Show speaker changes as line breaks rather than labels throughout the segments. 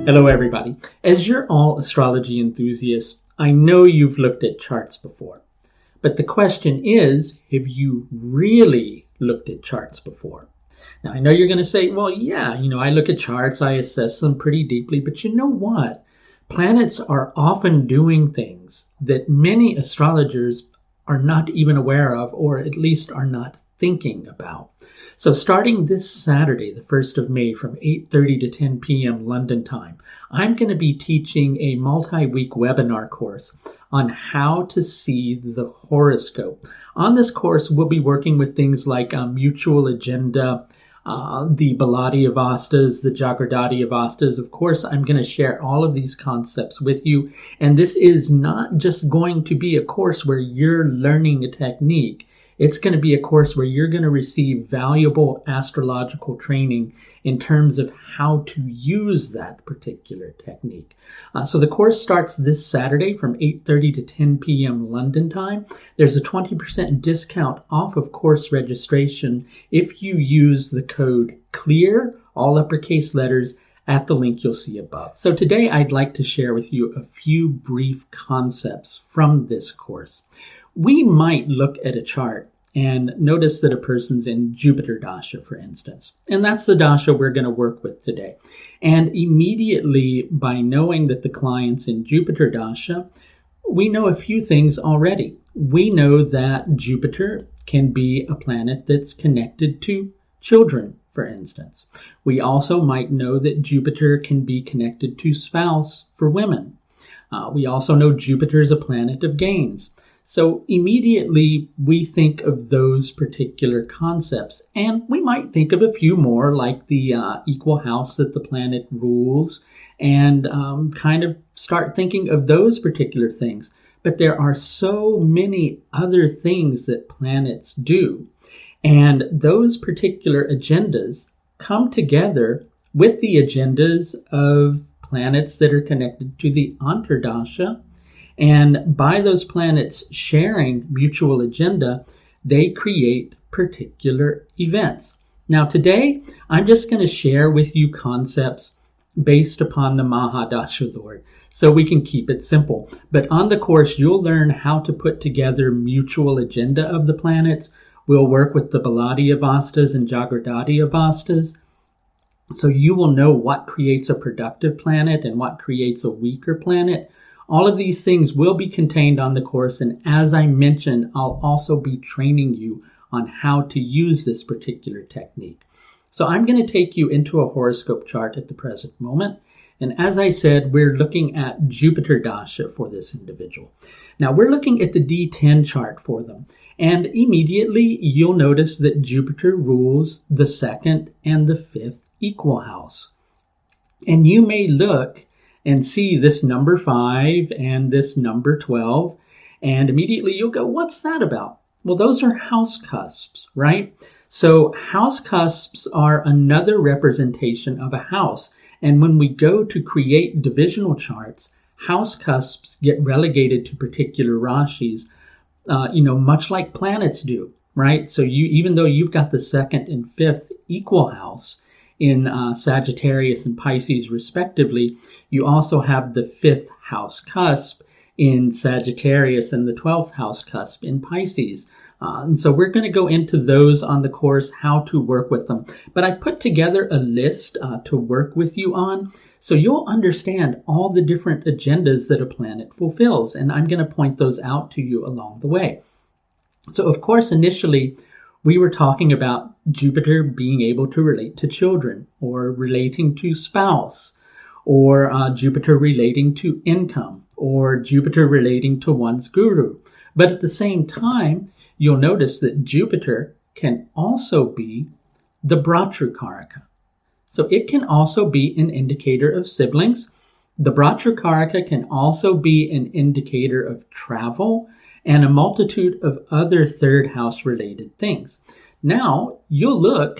Hello, everybody. As you're all astrology enthusiasts, I know you've looked at charts before. But the question is, have you really looked at charts before? Now, I know you're going to say, well, yeah, I look at charts, I assess them pretty deeply, but you know what? Planets are often doing things that many astrologers are not even aware of, or at least are not thinking about. So starting this Saturday, the 1st of May from 8:30 to 10 p.m. London time, I'm going to be teaching a multi-week webinar course on how to see the horoscope. On this course, we'll be working with things like mutual agenda, the Baladi Avastas, the Jagradati Avastas. Of course, I'm going to share all of these concepts with you. And this is not just going to be a course where you're learning a technique. It's going to be a course where you're going to receive valuable astrological training in terms of how to use that particular technique. So the course starts this Saturday from 8:30 to 10 p.m. London time. There's a 20% discount off of course registration if you use the code CLEAR, all uppercase letters, at the link you'll see above. So today I'd like to share with you a few brief concepts from this course. We might look at a chart and notice that a person's in Jupiter Dasha, for instance. And that's the Dasha we're going to work with today. And immediately, by knowing that the client's in Jupiter Dasha, we know a few things already. We know that Jupiter can be a planet that's connected to children, for instance. We also might know that Jupiter can be connected to spouse for women. We also know Jupiter is a planet of gains. So immediately we think of those particular concepts, and we might think of a few more, like the equal house that the planet rules, and kind of start thinking of those particular things. But there are so many other things that planets do, and those particular agendas come together with the agendas of planets that are connected to the Antardasha. And by those planets sharing mutual agenda, they create particular events. Now today, I'm just going to share with you concepts based upon the Mahadasha Lord, so we can keep it simple. But on the course, you'll learn how to put together mutual agenda of the planets. We'll work with the Baladi Avastas and Jagradati Avastas. So you will know what creates a productive planet and what creates a weaker planet. All of these things will be contained on the course, and as I mentioned, I'll also be training you on how to use this particular technique. So I'm going to take you into a horoscope chart at the present moment, and as I said, we're looking at Jupiter Dasha for this individual. Now we're looking at the D10 chart for them, and immediately you'll notice that Jupiter rules the 2nd and the 5th equal house. And you may look and see this number 5 and this number 12, and immediately you'll go, what's that about? Well, those are house cusps, right? So house cusps are another representation of a house, and when we go to create divisional charts, house cusps get relegated to particular rashis, much like planets do, right? So even though you've got the 2nd and 5th equal house in Sagittarius and Pisces respectively, you also have the 5th house cusp in Sagittarius and the 12th house cusp in Pisces. And so we're going to go into those on the course, how to work with them. But I put together a list to work with you on, so you'll understand all the different agendas that a planet fulfills. And I'm going to point those out to you along the way. So of course, initially, we were talking about Jupiter being able to relate to children, or relating to spouse, or Jupiter relating to income, or Jupiter relating to one's guru. But at the same time, you'll notice that Jupiter can also be the Bratrukaraka. So it can also be an indicator of siblings. The Bratrukaraka can also be an indicator of travel and a multitude of other 3rd house related things. Now, you'll look,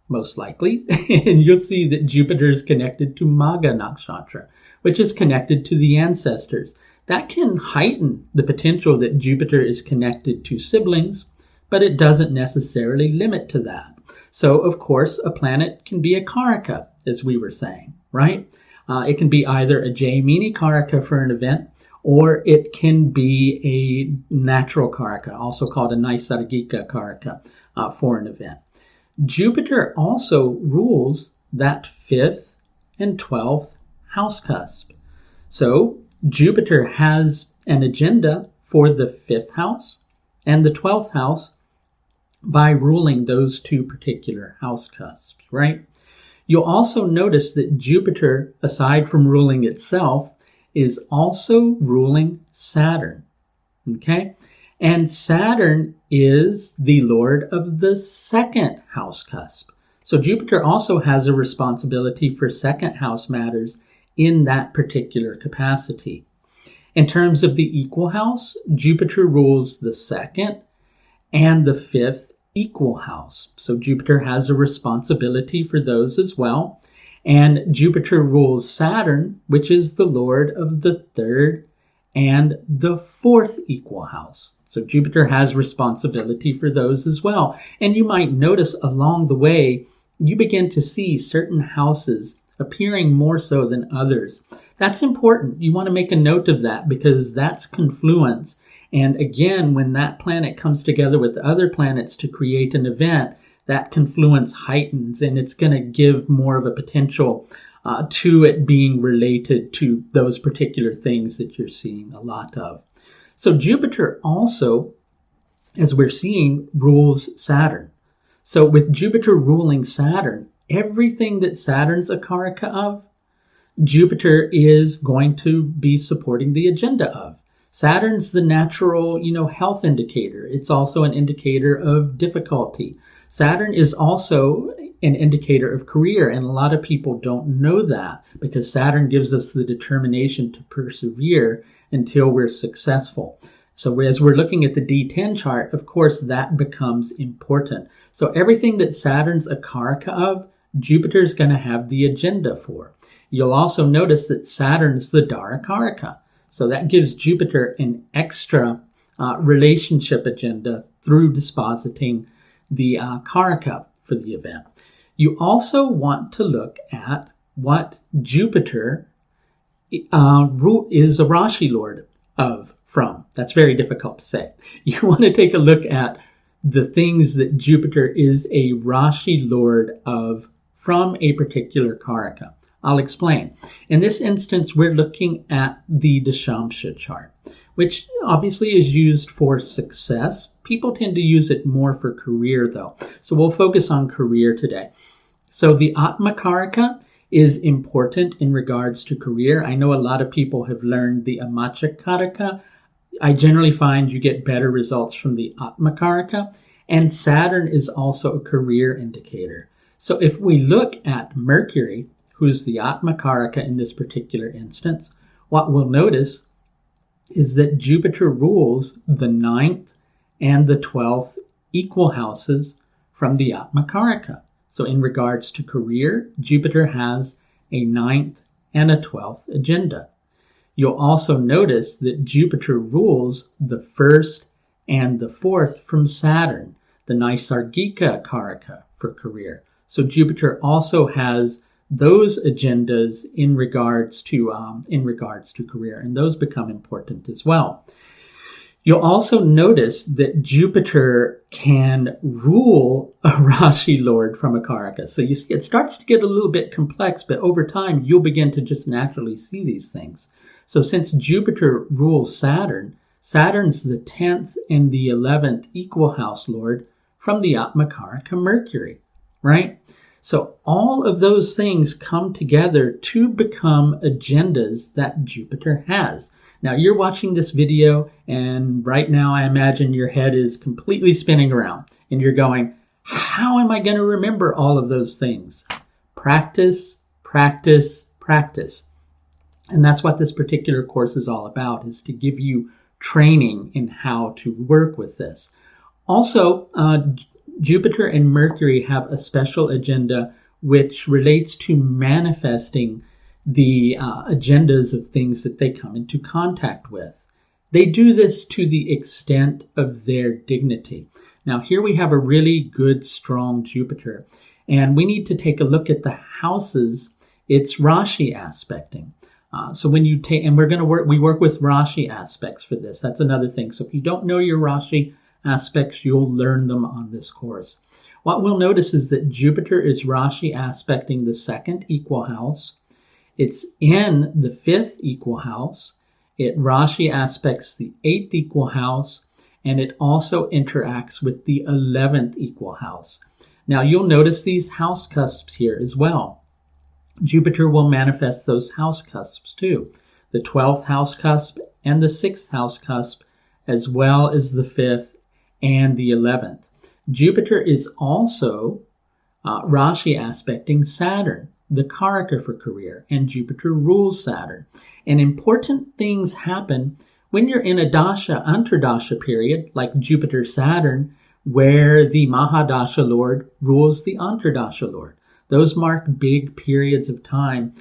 most likely, and you'll see that Jupiter is connected to Magha Nakshatra, which is connected to the ancestors. That can heighten the potential that Jupiter is connected to siblings, but it doesn't necessarily limit to that. So, of course, a planet can be a Karaka, as we were saying, right? It can be either a Jaimini Karaka for an event, or it can be a natural Karaka, also called a Naisargika Karaka, for an event. Jupiter also rules that 5th and 12th house cusp. So Jupiter has an agenda for the 5th house and the 12th house by ruling those two particular house cusps, right? You'll also notice that Jupiter, aside from ruling itself, is also ruling Saturn, okay? And Saturn is the lord of the 2nd house cusp. So Jupiter also has a responsibility for 2nd house matters in that particular capacity. In terms of the equal house, Jupiter rules the 2nd and the 5th equal house. So Jupiter has a responsibility for those as well. And Jupiter rules Saturn, which is the lord of the 3rd and the 4th equal house. So Jupiter has responsibility for those as well. And you might notice along the way, you begin to see certain houses appearing more so than others. That's important. You want to make a note of that because that's confluence. And again, when that planet comes together with other planets to create an event, that confluence heightens and it's going to give more of a potential to it being related to those particular things that you're seeing a lot of. So Jupiter also, as we're seeing, rules Saturn. So with Jupiter ruling Saturn, everything that Saturn's a karaka of, Jupiter is going to be supporting the agenda of. Saturn's the natural, health indicator. It's also an indicator of difficulty. Saturn is also an indicator of career, and a lot of people don't know that because Saturn gives us the determination to persevere until we're successful. So as we're looking at the D10 chart, of course, that becomes important. So everything that Saturn's a karaka of, Jupiter's going to have the agenda for. You'll also notice that Saturn's the Dara Karaka. So that gives Jupiter an extra relationship agenda through dispositing the Karaka for the event. You also want to look at what Jupiter is a Rashi Lord of from. That's very difficult to say. You want to take a look at the things that Jupiter is a Rashi Lord of from a particular Karaka. I'll explain. In this instance, we're looking at the Dashamsha chart, which obviously is used for success. People tend to use it more for career, though. So we'll focus on career today. So the Atma Karaka is important in regards to career. I know a lot of people have learned the Amacha Karaka. I generally find you get better results from the Atma Karaka. And Saturn is also a career indicator. So if we look at Mercury, who's the Atma Karaka in this particular instance, what we'll notice is that Jupiter rules the 9th and the 12th equal houses from the Atma Karaka. So in regards to career, Jupiter has a 9th and a 12th agenda. You'll also notice that Jupiter rules the 1st and the 4th from Saturn, the Naisargika Karaka for career. So Jupiter also has those agendas in regards to career, and those become important as well. You'll also notice that Jupiter can rule a Rashi Lord from a Karaka. So you see, it starts to get a little bit complex, but over time you'll begin to just naturally see these things. So since Jupiter rules Saturn, Saturn's the 10th and the 11th equal house Lord from the Atma Karaka Mercury, right? So all of those things come together to become agendas that Jupiter has. Now you're watching this video and right now I imagine your head is completely spinning around and you're going, how am I going to remember all of those things? Practice, practice, practice. And that's what this particular course is all about, is to give you training in how to work with this. Also, Jupiter and Mercury have a special agenda which relates to manifesting the agendas of things that they come into contact with. They do this to the extent of their dignity. Now here we have a really good, strong Jupiter, and we need to take a look at the houses it's Rashi aspecting. So when you take, and we work with Rashi aspects for this. That's another thing. So if you don't know your Rashi aspects, you'll learn them on this course. What we'll notice is that Jupiter is Rashi aspecting the 2nd equal house. It's in the 5th equal house. It Rashi aspects the 8th equal house, and it also interacts with the 11th equal house. Now you'll notice these house cusps here as well. Jupiter will manifest those house cusps too. The 12th house cusp and the 6th house cusp, as well as the 5th and the 11th. Jupiter is also Rashi aspecting Saturn, the Karaka for career, and Jupiter rules Saturn. And important things happen when you're in a dasha, antardasha period, like Jupiter-Saturn, where the Mahadasha Lord rules the antardasha Lord. Those mark big periods of time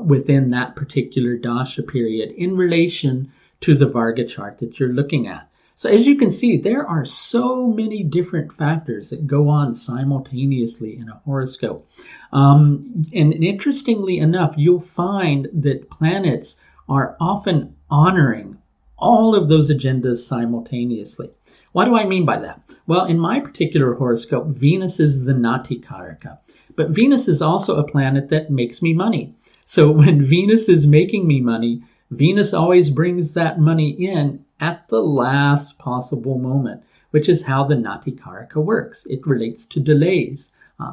within that particular dasha period in relation to the Varga chart that you're looking at. So as you can see, there are so many different factors that go on simultaneously in a horoscope. And interestingly enough, you'll find that planets are often honoring all of those agendas simultaneously. What do I mean by that? Well, in my particular horoscope, Venus is the Nati Karaka. But Venus is also a planet that makes me money. So when Venus is making me money, Venus always brings that money in at the last possible moment, which is how the Nati Karaka works. It relates to delays,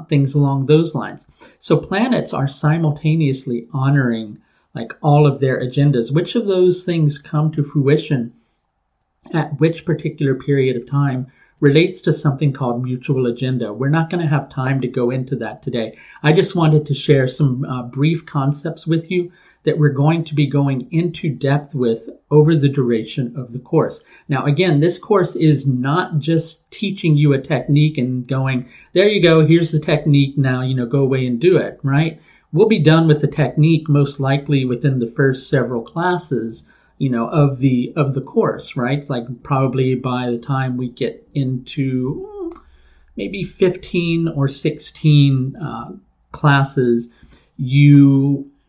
things along those lines. So planets are simultaneously honoring like all of their agendas. Which of those things come to fruition at which particular period of time relates to something called mutual agenda. We're not going to have time to go into that today. I just wanted to share some brief concepts with you that we're going to be going into depth with over the duration of the course. Now, again, this course is not just teaching you a technique and going, there you go, here's the technique, now, go away and do it, right? We'll be done with the technique most likely within the first several classes of the course, right? Like probably by the time we get into maybe 15 or 16 classes,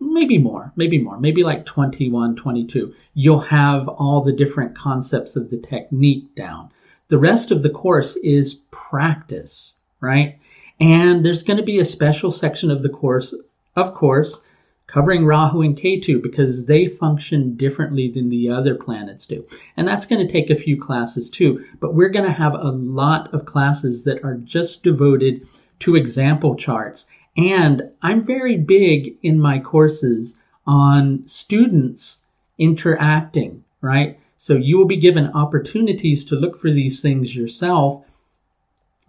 maybe like 21, 22, you'll have all the different concepts of the technique down. The rest of the course is practice, right? And there's going to be a special section of the course, of course, covering Rahu and Ketu because they function differently than the other planets do. And that's going to take a few classes too. But we're going to have a lot of classes that are just devoted to example charts. And I'm very big in my courses on students interacting, right? So you will be given opportunities to look for these things yourself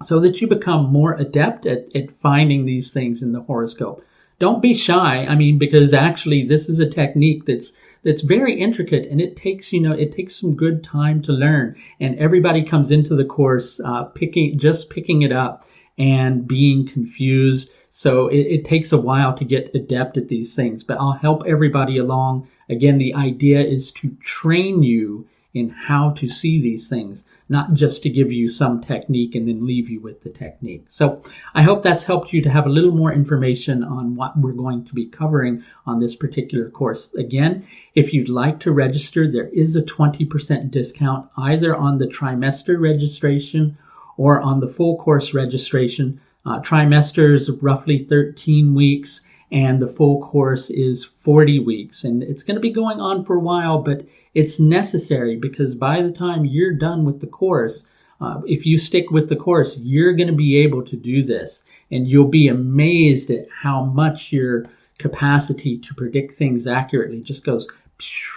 so that you become more adept at finding these things in the horoscope. Don't be shy. Because actually this is a technique that's very intricate, and it takes some good time to learn. And everybody comes into the course picking it up and being confused. So it takes a while to get adept at these things, but I'll help everybody along. Again, the idea is to train you in how to see these things, not just to give you some technique and then leave you with the technique. So I hope that's helped you to have a little more information on what we're going to be covering on this particular course. Again, if you'd like to register, there is a 20% discount either on the trimester registration or on the full course registration. Trimester is roughly 13 weeks and the full course is 40 weeks. And it's going to be going on for a while, but it's necessary because by the time you're done with the course, if you stick with the course, you're going to be able to do this. And you'll be amazed at how much your capacity to predict things accurately just goes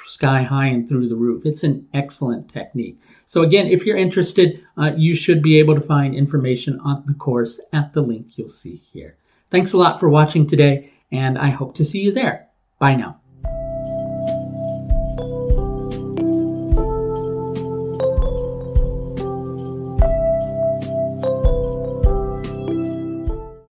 sky high and through the roof. It's an excellent technique. So again, if you're interested, you should be able to find information on the course at the link you'll see here. Thanks a lot for watching today, and I hope to see you there. Bye now.